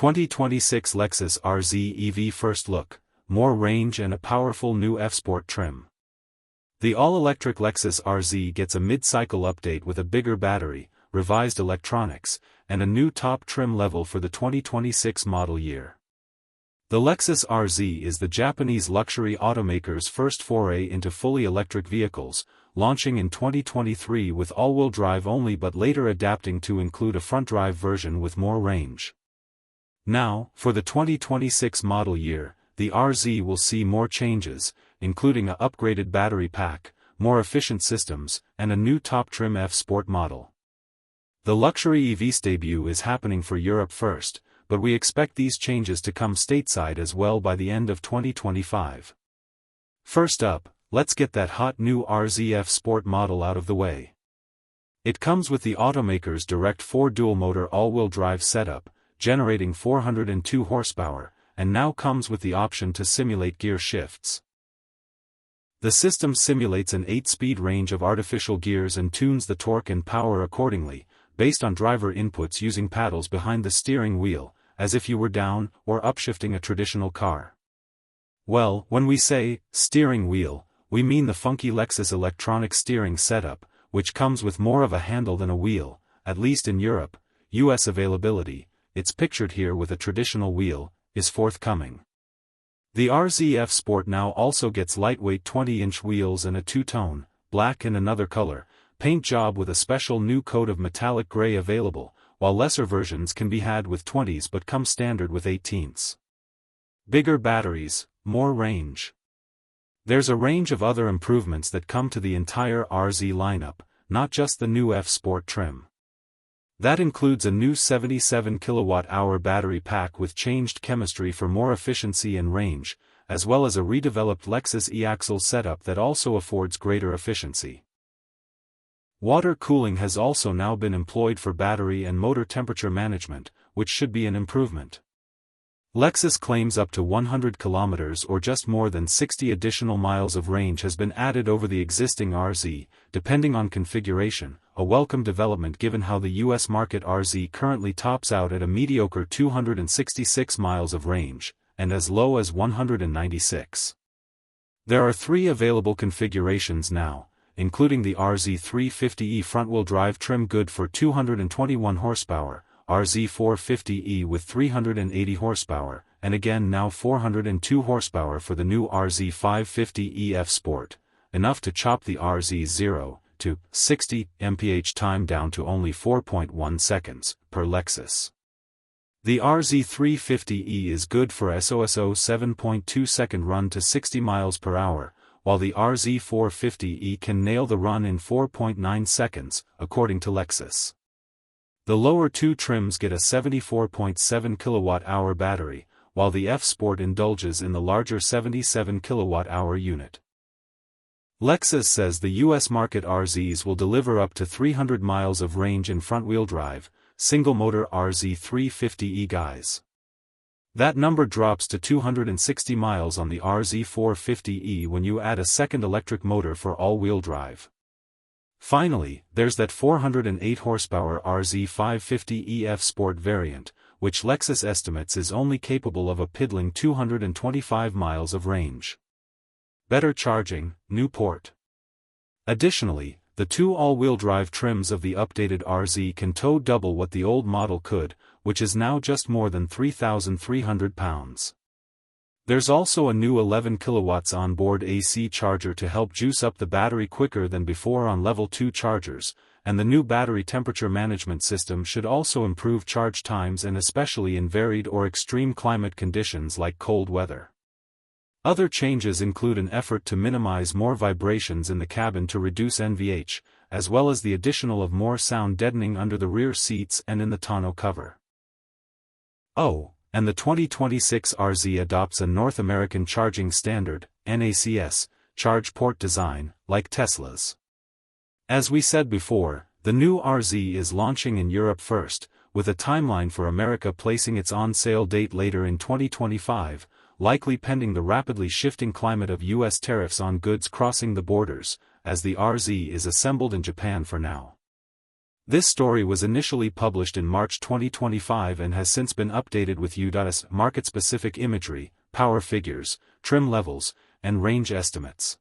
2026 Lexus RZ EV First Look, more range and a powerful new F-Sport trim. The all-electric Lexus RZ gets a mid-cycle update with a bigger battery, revised electronics, and a new top trim level for the 2026 model year. The Lexus RZ is the Japanese luxury automaker's first foray into fully electric vehicles, launching in 2023 with all-wheel drive only but later adapting to include a front-drive version with more range. Now, for the 2026 model year, the RZ will see more changes, including a upgraded battery pack, more efficient systems, and a new top trim F-Sport model. The luxury EV's debut is happening for Europe first, but we expect these changes to come stateside as well by the end of 2025. First up, let's get that hot new RZ F-Sport model out of the way. It comes with the automaker's direct 4 dual-motor all-wheel drive setup, generating 402 horsepower, and now comes with the option to simulate gear shifts. The system simulates an 8-speed range of artificial gears and tunes the torque and power accordingly, based on driver inputs using paddles behind the steering wheel, as if you were down or upshifting a traditional car. Well, when we say steering wheel, we mean the funky Lexus electronic steering setup, which comes with more of a handle than a wheel, at least in Europe. US availability, it's pictured here with a traditional wheel, is forthcoming. The RZ F-Sport now also gets lightweight 20-inch wheels and a two-tone, black and another color, paint job with a special new coat of metallic gray available, while lesser versions can be had with 20s but come standard with 18s. Bigger batteries, more range. There's a range of other improvements that come to the entire RZ lineup, not just the new F-Sport trim. That includes a new 77 kWh battery pack with changed chemistry for more efficiency and range, as well as a redeveloped Lexus e-axle setup that also affords greater efficiency. Water cooling has also now been employed for battery and motor temperature management, which should be an improvement. Lexus claims up to 100 kilometers or just more than 60 additional miles of range has been added over the existing RZ, depending on configuration, a welcome development given how the US market RZ currently tops out at a mediocre 266 miles of range, and as low as 196. There are 3 available configurations now, including the RZ 350e front-wheel drive trim good for 221 horsepower, RZ 450e with 380 horsepower, and again now 402 horsepower for the new RZ 550e F-Sport, enough to chop the RZ 0 to 60 mph time down to only 4.1 seconds, per Lexus. The RZ 350e is good for SOSO 7.2 second run to 60 miles per hour, while the RZ 450e can nail the run in 4.9 seconds, according to Lexus. The lower 2 trims get a 74.7 kWh battery, while the F-Sport indulges in the larger 77 kWh unit. Lexus says the US market RZs will deliver up to 300 miles of range in front-wheel drive, single-motor RZ 350e guys. That number drops to 260 miles on the RZ 450e when you add a second electric motor for all-wheel drive. Finally, there's that 408 horsepower RZ 550e F-Sport variant, which Lexus estimates is only capable of a piddling 225 miles of range. Better charging, new port. Additionally, the 2 all-wheel drive trims of the updated RZ can tow double what the old model could, which is now just more than 3,300 pounds. There's also a new 11 kilowatts onboard AC charger to help juice up the battery quicker than before on level 2 chargers, and the new battery temperature management system should also improve charge times and especially in varied or extreme climate conditions like cold weather. Other changes include an effort to minimize more vibrations in the cabin to reduce NVH, as well as the additional of more sound deadening under the rear seats and in the tonneau cover. Oh, and the 2026 RZ adopts a North American Charging Standard, NACS, charge port design, like Tesla's. As we said before, the new RZ is launching in Europe first, with a timeline for America placing its on-sale date later in 2025, likely pending the rapidly shifting climate of US tariffs on goods crossing the borders, as the RZ is assembled in Japan for now. This story was initially published in March 2025 and has since been updated with Djaba's market-specific imagery, power figures, trim levels, and range estimates.